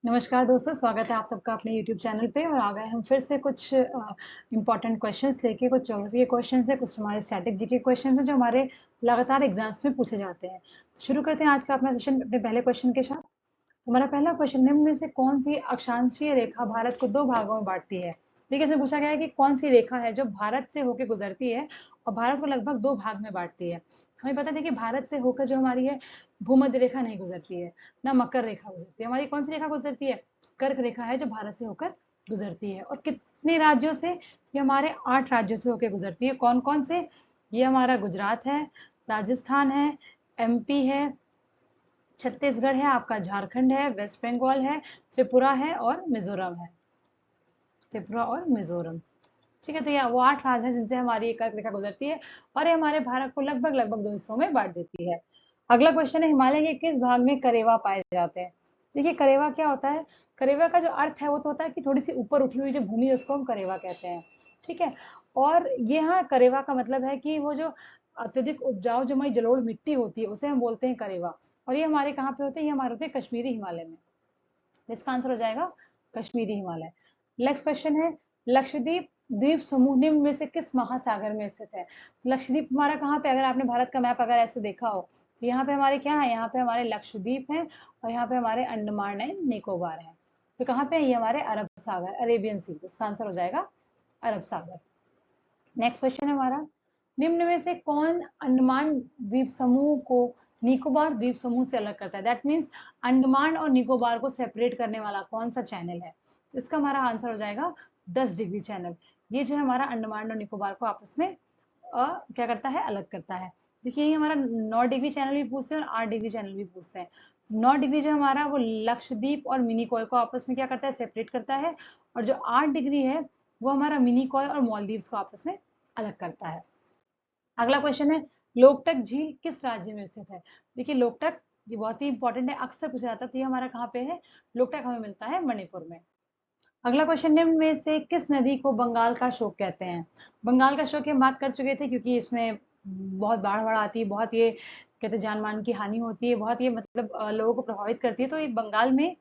नमस्कार दोस्तों, स्वागत है आप सबका अपने YouTube चैनल पे। और आ गए हम फिर से कुछ इम्पोर्टेंट क्वेश्चंस लेके। कुछ ज्योग्राफी के क्वेश्चंस है, कुछ हमारे स्टैटिक जीके क्वेश्चंस हैं जो हमारे लगातार एग्जाम्स में पूछे जाते हैं। तो शुरू करते हैं आज का अपना सेशन अपने पहले क्वेश्चन के साथ। तो हमारा पहला क्वेश्चन, निम्न में से कौन सी अक्षांशीय रेखा भारत को दो भागों में बांटती है? देखिए, इसमें पूछा गया है कि कौन सी रेखा है जो भारत से होकर गुजरती है और भारत को लगभग दो भाग में बांटती है। हमें पता है कि भारत से होकर जो हमारी है भूमध्य रेखा नहीं गुजरती है, ना मकर रेखा गुजरती है। हमारी कौन सी रेखा गुजरती है? कर्क रेखा है जो भारत से होकर गुजरती है। और कितने राज्यों से? ये हमारे 8 राज्यों से होकर गुजरती है। कौन कौन से? ये हमारा गुजरात है, राजस्थान है, एमपी है, छत्तीसगढ़ है, आपका झारखंड है, वेस्ट बंगाल है, त्रिपुरा है और मिजोरम है। त्रिपुरा और मिजोरम, ठीक है। तो ये वो 8 राज्य हैं जिनसे हमारी ये कर्क रेखा गुजरती है और ये हमारे भारत को लगभग लगभग दो हिस्सों में बांट देती है। अगला क्वेश्चन है, हिमालय के किस भाग में करेवा पाए जाते हैं? देखिए, करेवा क्या होता है? करेवा का जो अर्थ है वो तो होता है कि थोड़ी सी ऊपर उठी हुई जो भूमि है उसको हम करेवा कहते हैं, ठीक है। और ये, हाँ, करेवा का मतलब है कि वो जो अत्यधिक उपजाऊ जो हमारी जलोढ़ मिट्टी होती है उसे हम बोलते हैं करेवा। और ये हमारे कहाँ पे होते हैं? ये हमारे होते हैं कश्मीरी हिमालय में। इसका आंसर हो जाएगा कश्मीरी हिमालय। नेक्स्ट क्वेश्चन है, लक्षद्वीप द्वीप समूह निम्न में से किस महासागर में स्थित है? लक्षद्वीप हमारा कहाँ पे? अगर आपने भारत का मैप अगर ऐसे देखा हो तो यहाँ पे हमारे क्या है? यहाँ पे हमारे लक्षद्वीप है और यहाँ पे हमारे अंडमान एंड निकोबार है। तो कहाँ पे है? ये हमारे अरब सागर, अरेबियन सी। तो इसका आंसर हो जाएगा अरब सागर। नेक्स्ट क्वेश्चन है हमारा, निम्न में से कौन अंडमान द्वीप समूह को निकोबार द्वीप समूह से अलग करता है? दैट मीन्स अंडमान और निकोबार को सेपरेट करने वाला कौन सा चैनल है? तो इसका हमारा आंसर हो जाएगा 10 डिग्री चैनल। ये जो है हमारा अंडमान और निकोबार को आपस में क्या करता है? अलग करता है। देखिए, ये हमारा 9 डिग्री चैनल भी पूछते हैं और 8 डिग्री चैनल भी पूछते हैं। 9 डिग्री जो हमारा वो लक्षद्वीप और मिनिकॉय को आपस में क्या करता है? सेपरेट करता है। और जो 8 डिग्री है वो हमारा मिनिकॉय और मालदीव्स को आपस में अलग करता है। अगला क्वेश्चन है, लोकटक झील किस राज्य में स्थित है? देखिए, लोकटक ये बहुत ही इंपॉर्टेंट है, अक्सर पूछा जाता है। तो ये हमारा कहाँ पे है? लोकटक हमें मिलता है मणिपुर में। अगला क्वेश्चन, निम्न में से किस नदी को बंगाल का शोक कहते हैं? बंगाल का शोक की हम बात कर चुके थे, क्योंकि इसमें बहुत बाढ़ बाढ़ आती है, बहुत ये कहते हैं जान मान की हानि होती है, बहुत ये मतलब लोगों को प्रभावित करती है। तो ये बंगाल में,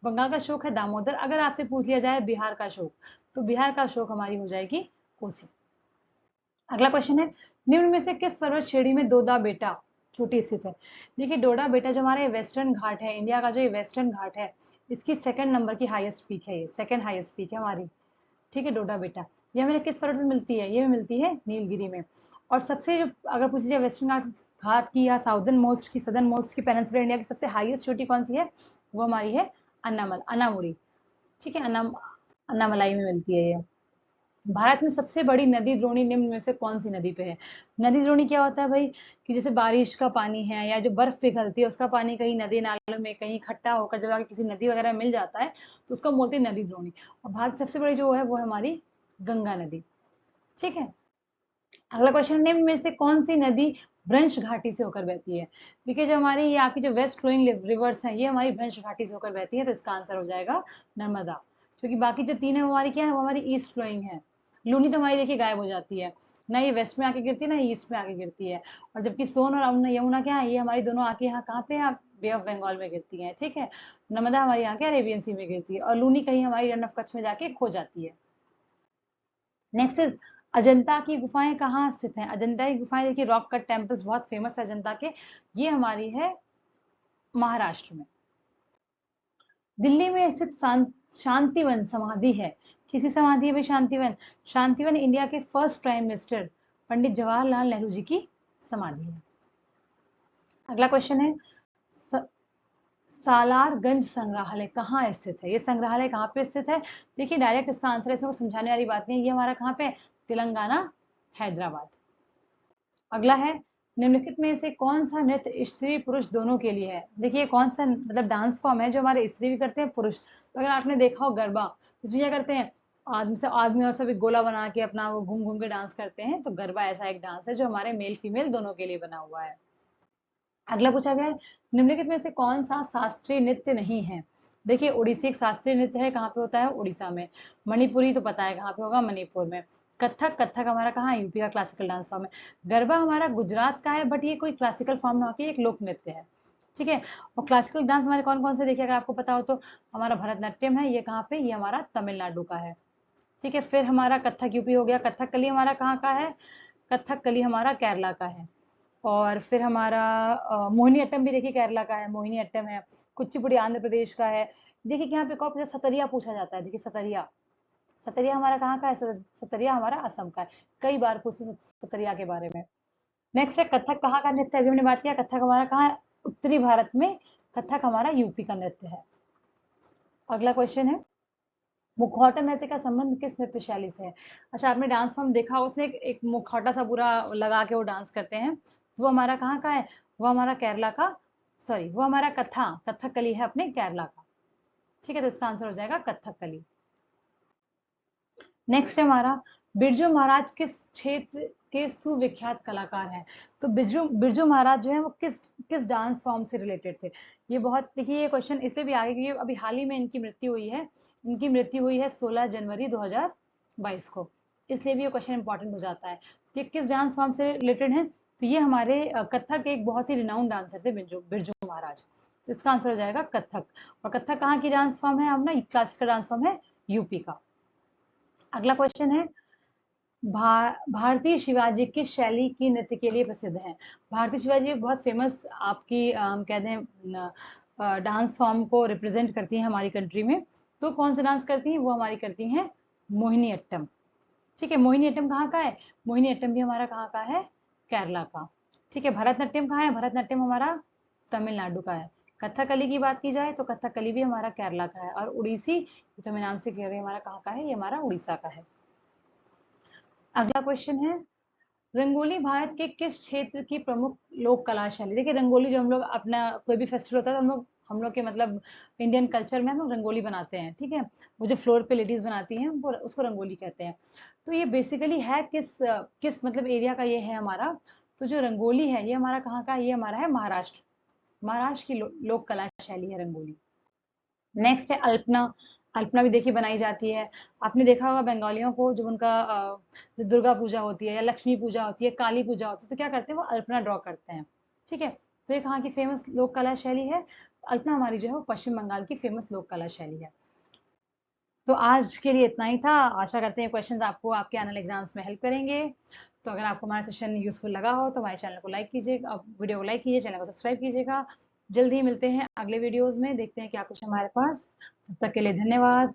बंगाल का शोक है दामोदर। अगर आपसे पूछ लिया जाए बिहार का शोक, तो बिहार का शोक हमारी हो जाएगी कोसी। अगला क्वेश्चन है, निम्न में से किस पर्वत श्रेणी में दोदा बेटा चोटी स्थित है? देखिए, डोडा बेटा जो हमारे वेस्टर्न घाट है, इंडिया का जो ये वेस्टर्न घाट है, इसकी सेकंड नंबर की हाईएस्ट पीक है, ये सेकंड हाईएस्ट पीक है हमारी, ठीक है, डोडा बेटा। ये हमें किस पर्वत में मिलती है? ये मिलती है नीलगिरी में। और सबसे जो अगर पूछी जाए वेस्टर्न घाट घाट की या साउदर्न मोस्ट की, सदर्न मोस्ट की, पेनिनसुला इंडिया की सबसे हाईएस्ट चोटी कौन सी है? वो हमारी है अन्नामल, अनामुड़ी, ठीक है, अन्नामलाई में मिलती है ये। भारत में सबसे बड़ी नदी द्रोणी निम्न में से कौन सी नदी पे है? नदी द्रोणी क्या होता है भाई? कि जैसे बारिश का पानी है या जो बर्फ पिघलती है उसका पानी कहीं नदी नालों में कहीं इकट्ठा होकर जब आके किसी नदी वगैरह में मिल जाता है तो उसको बोलते हैं नदी द्रोणी। और भारत की सबसे बड़ी जो है वो है हमारी गंगा नदी, ठीक है। अगला क्वेश्चन, निम्न में से कौन सी नदी भ्रंश घाटी से होकर बहती है? देखिए, जो हमारी ये आपकी जो वेस्ट फ्लोइंग रिवर्स हैं ये हमारी भ्रंश घाटी से होकर बहती है। तो इसका आंसर हो जाएगा नर्मदा। क्योंकि बाकी जो 3 है वो हमारी क्या है? वो हमारी ईस्ट फ्लोइंग है। लूनी तो हमारी देखिए गायब हो जाती है, ना ये वेस्ट में आके गिरती है ना ईस्ट में आके गिरती है। और जबकि सोन और यमुना क्या है? ये हमारी दोनों आके यहाँ कहाँ पे है? बे ऑफ बंगाल में गिरती है, ठीक है। नर्मदा हमारी यहाँ के अरेबियन सी में गिरती है और लूनी कहीं हमारी रन ऑफ कच्छ में जाके खो जाती है। नेक्स्ट इज, अजंता की गुफाएं कहाँ स्थित हैं? अजंता की गुफाएं देखिए, रॉक कट टेम्पल्स बहुत फेमस है अजंता के, ये हमारी है महाराष्ट्र में। दिल्ली में स्थित शांतिवन समाधि है, किसी समाधि है भाई? शांतिवन। शांतिवन इंडिया के first prime minister Pandit Jawaharlal Nehru ji की समाधि है। अगला क्वेश्चन है, सालारगंज संग्रहालय कहाँ स्थित है? ये संग्रहालय कहाँ पे स्थित है? देखिए, डायरेक्ट इसका आंसर है, इसमें समझाने वाली बात नहीं है। ये हमारा कहाँ पे? तेलंगाना, हैदराबाद। अगला है, निम्नलिखित में से कौन सा नृत्य स्त्री पुरुष दोनों के लिए है? देखिए, कौन सा मतलब डांस फॉर्म है जो हमारे स्त्री भी करते हैं पुरुष? तो अगर आपने देखा हो गरबा, तो इसमें क्या करते हैं? आदमी से आदमी और सब एक गोला बना के अपना वो घूम घूम के डांस करते हैं। तो गरबा ऐसा एक डांस है जो हमारे मेल फीमेल दोनों के लिए बना हुआ है। अगला पूछा गया है, निम्नलिखित में से कौन सा शास्त्रीय नृत्य नहीं है? देखिए, ओडिसी एक शास्त्रीय नृत्य है, कहाँ पे होता है? उड़ीसा में। मणिपुरी तो पता है कहाँ पे होगा? मणिपुर में। कथक, कथक हमारा कहाँ है? यूपी का क्लासिकल डांस फॉर्म है। गरबा हमारा गुजरात का है, बट ये कोई क्लासिकल फॉर्म ना होकर एक लोक नृत्य है, ठीक है। और क्लासिकल डांस हमारे कौन कौन से देखिए, अगर आपको पता हो तो हमारा भरतनाट्यम है, ये कहाँ पे, ये हमारा तमिलनाडु का है। ठीक है, फिर हमारा कथक यूपी हो गया, कथकली हमारा कहाँ का है, कथकली हमारा केरला का है। और फिर हमारा मोहिनीअट्टम भी देखिए केरला का है, मोहिनीअट्टम है। कुचिपुड़ी आंध्र प्रदेश का है। देखिए कि यहाँ पे कौन सतरिया पूछा जाता है, देखिए सतरिया, सतरिया हमारा कहाँ का है, सतरिया हमारा असम का है। कई बार पूछे सतरिया के बारे में। नेक्स्ट है कथक कहाँ का नृत्य है, अभी हमने बात किया कथक हमारा कहाँ है, उत्तरी भारत में। कथक हमारा यूपी का नृत्य है। अगला क्वेश्चन है, मुखौटा नृत्य का संबंध किस नृत्य शैली से है। अच्छा, आपने डांस फॉर्म देखा हो, उसमें एक मुखौटा सा पूरा लगा के वो डांस करते हैं, तो वो हमारा कहाँ का है, वो हमारा केरला का, सॉरी वो हमारा कथकली है अपने केरला का। ठीक है, तो इसका आंसर हो जाएगा कथकली। नेक्स्ट है हमारा, बिरजू महाराज किस क्षेत्र के सुविख्यात कलाकार हैं। तो बिरजू बिरजू महाराज जो है वो किस किस डांस फॉर्म से रिलेटेड थे। ये बहुत, देखिए ये क्वेश्चन इसलिए भी आ गया क्योंकि अभी हाल ही में इनकी मृत्यु हुई है। इनकी मृत्यु हुई है 16 जनवरी 2022 को, इसलिए भी ये क्वेश्चन इंपॉर्टेंट हो जाता है कि किस डांस फॉर्म से रिलेटेड है। तो ये हमारे कथक के एक बहुत ही रिनाउंड डांसर थे बिरजू बिरजू महाराज। तो इसका आंसर हो जाएगा कथक। और कथक कहाँ की डांस फॉर्म है, अपना क्लासिकल डांस फॉर्म है यूपी का। अगला क्वेश्चन है, भारतीय शिवाजी किस शैली की नृत्य के लिए प्रसिद्ध हैं। भारतीय शिवाजी एक बहुत फेमस आपकी हम कहते हैं डांस फॉर्म को रिप्रेजेंट करती हैं हमारी कंट्री में। तो कौन सा डांस करती हैं, वो हमारी करती हैं मोहिनी अट्टम। ठीक है, मोहिनी अट्टम कहाँ का है, मोहिनी अट्टम भी हमारा कहाँ का है, केरला का। ठीक है, भरतनाट्यम कहाँ है, भरतनाट्यम हमारा तमिलनाडु का है। कथकली की बात की जाए तो कथकली भी हमारा केरला का है। और उड़ीसी, जो मैं नाम से कह रही हूँ, हमारा कहाँ का है, ये हमारा उड़ीसा का है। अगला क्वेश्चन है, रंगोली भारत के किस क्षेत्र की प्रमुख लोक कला शैली। देखिए रंगोली, जो हम लोग अपना कोई भी फेस्टिवल होता है तो हम लोग के मतलब इंडियन कल्चर में हम लोग रंगोली बनाते हैं। ठीक है, वो जो फ्लोर पे लेडीज बनाती हैं वो उसको रंगोली कहते हैं। तो ये बेसिकली है किस किस मतलब एरिया का ये है हमारा। तो जो रंगोली है ये हमारा कहाँ का है, ये हमारा है महाराष्ट्र। महाराष्ट्र की लोक कला शैली है रंगोली। नेक्स्ट है अल्पना। अल्पना भी देखिए बनाई जाती है। आपने देखा होगा बंगालियों को जब उनका दुर्गा पूजा होती है या लक्ष्मी पूजा होती है, काली पूजा होती है, तो क्या करते हैं, वो अल्पना ड्रॉ करते हैं। ठीक है, तो ये कहाँ की फेमस लोक कला शैली है, अल्पना हमारी जो है वो पश्चिम बंगाल की फेमस लोक कला शैली है। तो आज के लिए इतना ही था। आशा करते हैं क्वेश्चंस आपको आपके आने वाले एग्जाम्स में हेल्प करेंगे। तो अगर आपको हमारा सेशन यूजफुल लगा हो तो हमारे चैनल को लाइक कीजिएगा, वीडियो को लाइक कीजिए, चैनल को सब्सक्राइब कीजिएगा। जल्दी ही मिलते हैं अगले वीडियोस में, देखते हैं क्या कुछ हमारे पास। तब तक के लिए धन्यवाद।